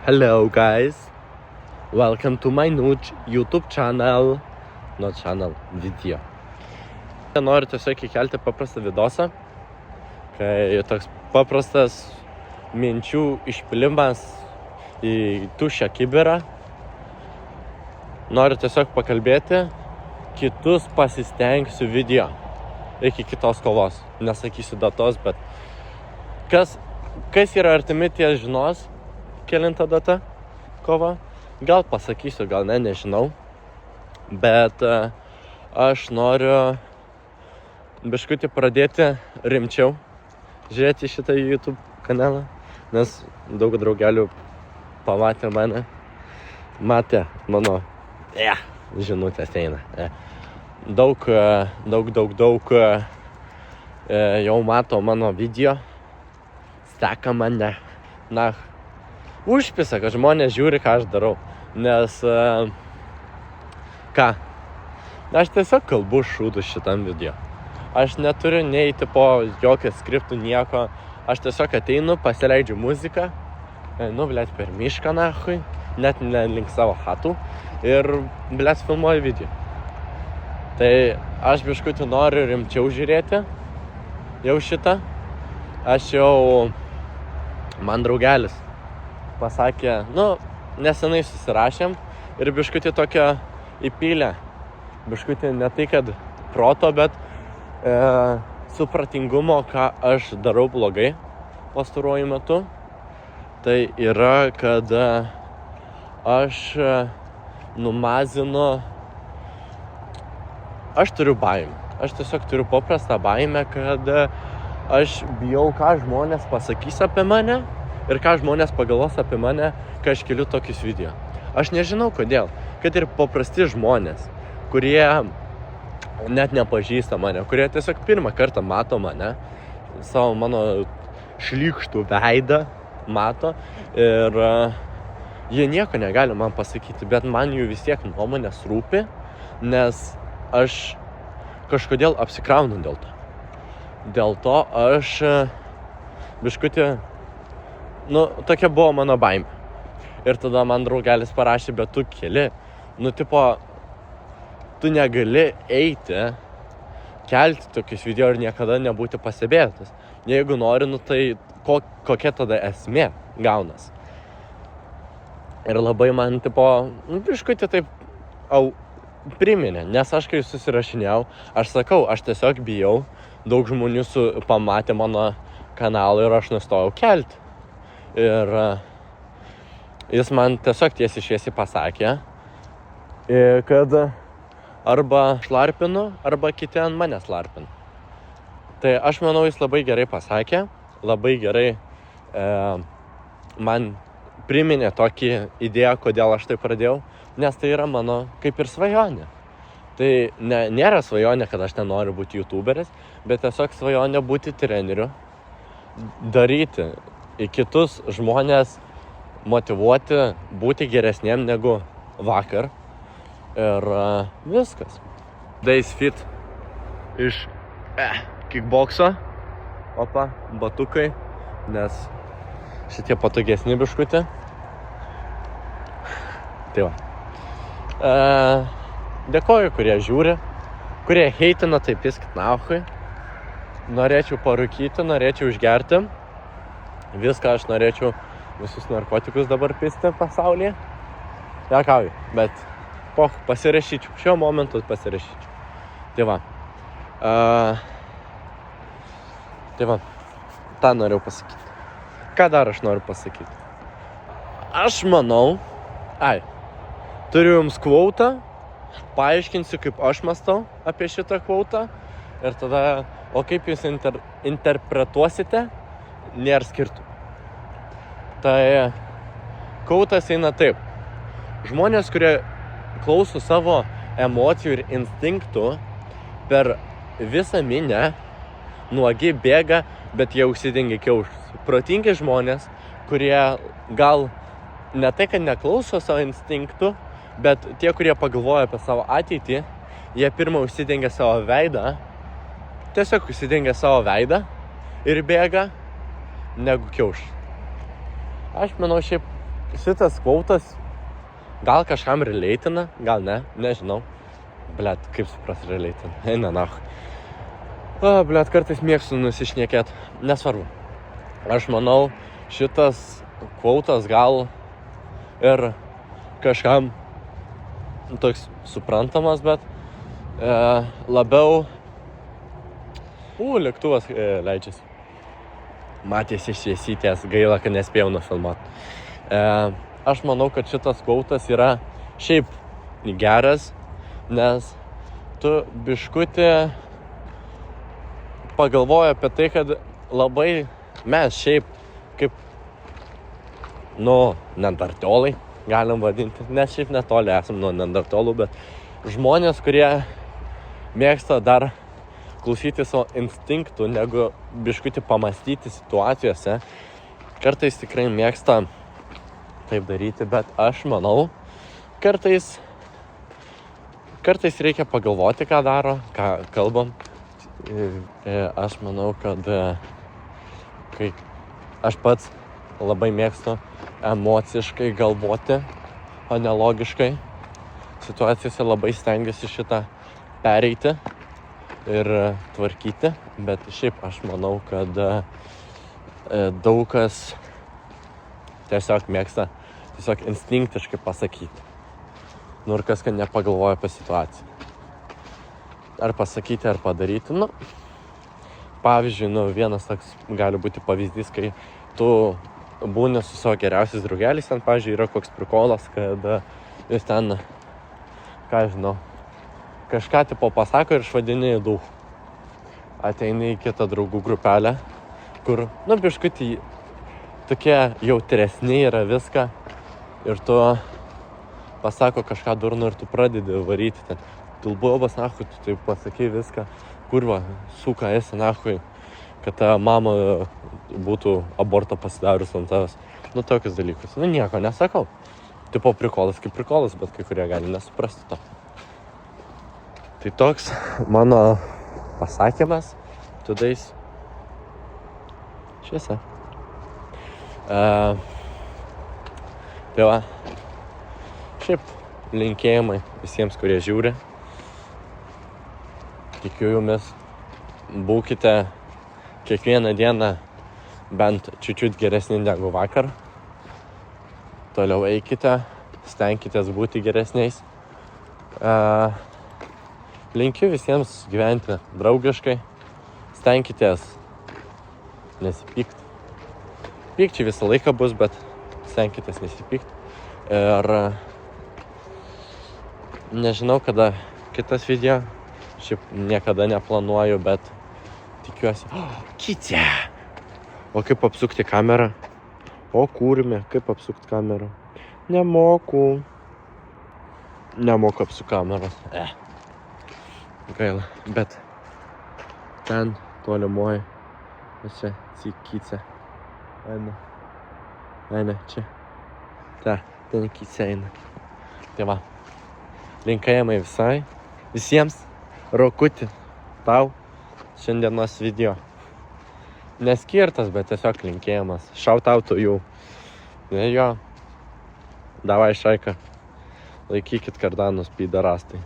Hello guys, welcome to my new YouTube channel, not channel, video. Noriu tiesiog įkelti paprastą vidosą, kai toks paprastas minčių išpilimas į tuščią kibirą. Noriu tiesiog pakalbėti, kitus pasistengsiu video iki kitos kovos. Nesakysiu datos, bet kas yra artimi, tie žinos, kelinta data kova. Gal pasakysiu, gal ne, nežinau. Bet aš noriu biškutį pradėti rimčiau žiūrėti šitą YouTube kanalą, nes daug draugelių pamatė mane, matė mano žinutės eina. Daug jau mato mano video, seka mane, užpisa, kad žmonės žiūri, ką aš darau, nes aš tiesiog kalbu šūdus šitam video. Aš neturiu neiti po jokio skriptų, nieko. Aš tiesiog ateinu, pasileidžiu muziką, per mišką nahui, net ne link savo chatų ir filmuoju video. Tai aš biškutį noriu rimčiau žiūrėti jau šitą. Man draugelis pasakė, nesenai susirašėm ir biškutį tokia įpylė. Biškutį ne tai, kad proto, bet supratingumo, ką aš darau blogai pastaruoju metu. Tai yra, kad aš numazinu, aš turiu baimę. Aš tiesiog turiu paprastą baimę, kad aš bijau, ką žmonės pasakys apie mane ir ką žmonės pagalvos apie mane, kai aš keliu tokius video. Aš nežinau kodėl, kad ir paprasti žmonės, kurie net nepažįsta mane, kurie tiesiog pirmą kartą mato mane, mano šlykštų veidą mato ir jie nieko negali man pasakyti, bet man jų vis tiek nuomonės rūpi, nes aš kažkodėl apsikraunu dėl to. Dėl to aš biškutį, tokia buvo mano baimė. Ir tada man draugelis parašė, bet tu keli, tu negali eiti, kelti tokius video ir niekada nebūti pastebėtas. Jeigu nori, tai kokia tada esmė gaunas. Ir labai man, biškutį taip priminė, nes aš kai susirašinėjau, aš sakau, aš tiesiog bijau, daug žmonių pamatė mano kanalą ir aš nustojau kelti. Ir jis man tiesiog tiesiai šviesiai pasakė, kad arba šlarpinu, arba kiti ant manęs larpina. Tai aš manau, jis labai gerai pasakė, labai gerai man priminė tokį idėją, kodėl aš tai pradėjau, nes tai yra mano kaip ir svajonė. Tai nėra svajonė, kad aš nenoriu būti youtuberis, bet tiesiog svajonė būti treneriu, daryti į kitus žmonės, motyvuoti, būti geresniem negu vakar. Ir viskas. Days fit iš kickbokso. Opa, batukai, nes šitie patogesni biškutė. Tai va. Dėkoju, kurie žiūri, kurie heitina, tai piskit nahui. Norėčiau parūkyti, norėčiau išgerti. Viską aš norėčiau, visus narkotikus dabar pisti pasaulyje. Nekauju, bet pasirašyčiau. Šiuo momentu pasirašyčiau. Tai va. tą norėjau pasakyti. Ką dar aš noriu pasakyti? Aš manau, turiu jums kvautą, paaiškinsiu, kaip aš mąstau apie šitą kvautą ir tada, o kaip jūs interpretuosite, nėra skirtumų. Tai kvautas eina taip. Žmonės, kurie klauso savo emocijų ir instinktų, per visą minę nuogi bėga, bet jie užsidengia kiaušus. Protingi žmonės, kurie gal ne tai, kad neklauso savo instinktų, bet tie, kurie pagalvoja apie savo ateitį, jie pirmą užsidengia savo veidą, tiesiog užsidengia savo veidą ir bėga negu kiaušus. Aš manau, šiaip šitas kvautas gal kažkam releitina, gal ne, nežinau. Blet, kaip supras releitina, eina nach. Blet, kartais mėgstu nusišnekėt, nesvarbu. Aš manau, šitas kvautas gal ir kažkam toks suprantamas, bet labiau... lėktuvas leidžiasi. Matėsi šviesytės, gaila, kad nespėjau nufilmuoti. Aš manau, kad šitas kvautas yra šiaip geras, nes tu biškutį pagalvoji apie tai, kad labai mes šiaip kaip, neandertalai galim vadinti, nes šiaip netoli esam nuo neandertalų, bet žmonės, kurie mėgsta dar klausyti savo instinktų, negu biškutį pamastyti situacijose, kartais tikrai mėgsta taip daryti, bet aš manau, kartais reikia pagalvoti, ką daro, ką kalbam. Aš manau, kad kai aš pats labai mėgstu emociškai galvoti, o ne logiškai, situacijose labai stengiuosi šitą pereiti ir tvarkyti, bet šiaip aš manau, kad daug kas tiesiog mėgsta instinktiškai pasakyti. Ir kas, kad nepagalvoja apie situaciją. Ar pasakyti, ar padaryti. Pavyzdžiui, vienas toks gali būti pavyzdys, kai tu būni su savo geriausiais draugeliais, ten, pavyzdžiui, yra koks prikolas, kad jis ten, kažką tipo pasako ir išvadini į duh. Ateini į kitą draugų grupelę, kur, biškutį tokie jautresni yra viską ir tu pasako kažką durno ir tu pradedi varyti ten. Tulbojobas, nahui, tu taip pasakai viską, kurva, suka esi, nahui, kad ta mama būtų abortą pasidarius ant tavęs. Tokius dalykus. Nieko nesakau. Tipo prikolas kaip prikolas, bet kai kurie gali nesuprasti to. Tai toks mano pasakymas today's šviesa. Tai va, šiaip linkėjimai visiems, kurie žiūri. Tikiu jumis, būkite kiekvieną dieną bent čiučiut geresni negu vakar. Toliau eikite, stenkitės būti geresniais. Linkiu visiems gyventi draugiškai. Stenkitės nesipykti. Pykčiai visą laiką bus, bet stenkitės nesipykti. Ir nežinau, kada kitas video. Šiaip niekada neplanuoju, bet tikiuosi. Kitė! O kaip apsukti kamerą? O kūrime, kaip apsukti kamerą? Nemoku apsukti kameros. Gaila, bet ten tolimoji. Čia, kyce. Eina, čia. Ten kyce eina. Tai va, linkėjimai visiems. Rokutį, tau šiandienos video. Neskirtas, bet tiesiog linkėjimas. Shout out to you. Jo. Davai šaika. Laikykit kardanus, pidarastai.